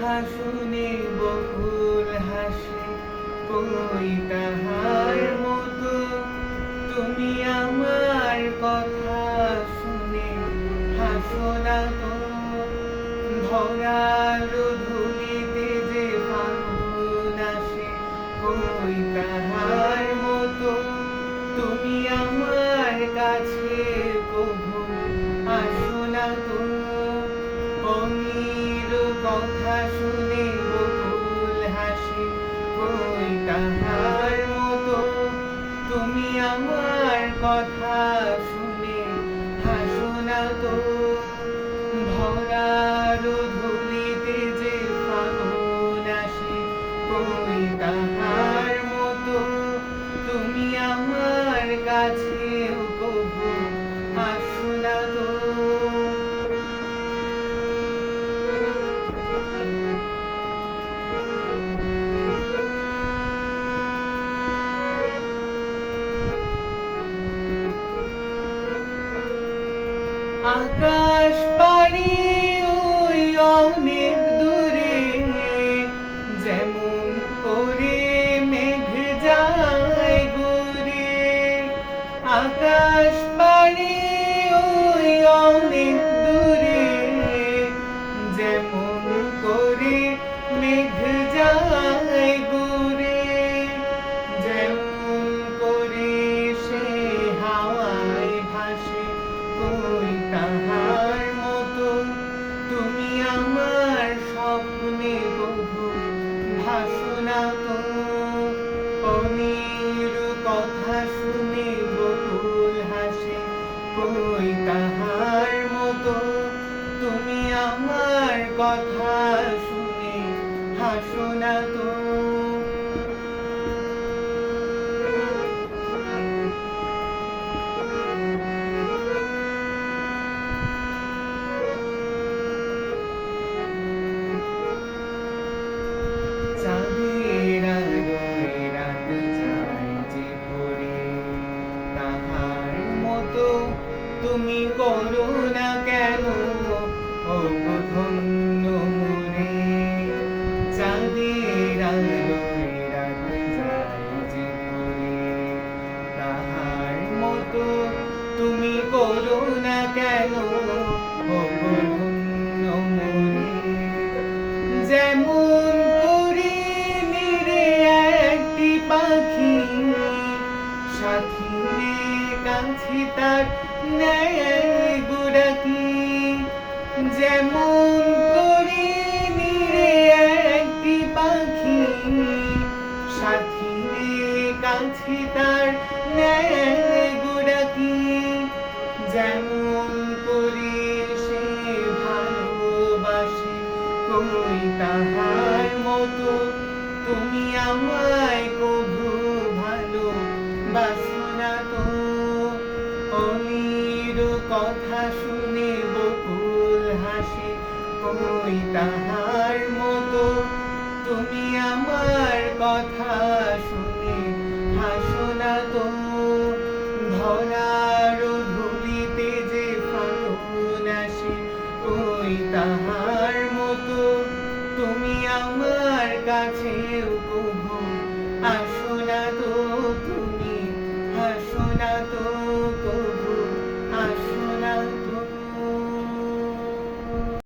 কথা শুনে বকুল হাসে, কই তাহার মতো তুমি আমার কথা শুনে হাসো না তো। ভরার ধুলিতে যে ফাগুন আসে, কই তাহার মতো তুমি আমার কাছে কভু আসো না তো। অনির কথা শুনে বকুল হাসে, কই তাহার মতো তুমি আমার কথা শুনে হাসো না তো। ভরার ধুলিতে যে ফাগুন আসে, কই তাহার মতো তুমি আমার কাছেও কভু আসো না তো। আকাশ পাড়ি ওই অনেক দূরে, যেমন করে মেঘ যায় ঘুরে। আকাশ পাড়ি ওই অনেক দূরে, যেমন করে মেঘ যায় ঘুরে। যেমন করে সে হাওয়ায় ভাসে, কই তাহার মতো তুমি আমার স্বপ্নে কভু ভাসো না তো। অনির কথা শুনে বকুল হাসে, কই তাহার মতো তুমি আমার কথা শুনে হাসো না তো। চাঁদের আলোয় রাত যায় যে ভরে, তাহার মতো তুমি করো না কেন ওগো ধন্য মোরে। চাঁদের আলোয় রাত যায় যে ভরে, তাহার মতো তুমি করো না কেন ওগো ধন্য মোরে। যেমন করে নিরে একটি পাখি, সাথী রে কাছে তার নেয় গোড়াকি। যেমন করে নিরে একটি পাখি, সাথী রে কাছে তার নেয় গোড়াকি। যেমন করে সে ভালোবাসে, কই তাহার মতো তুমি আমায় কভু ভালোবাসো না তো। অনির কথা শুনে বকুল হাসে, কই তাহার মতো তুমি আমার কথা শুনে হাসো না তো। ধরার ধুলিতে যে ফাগুন আসে, কই তাহার মতো তুমি আমার কাছেও কভু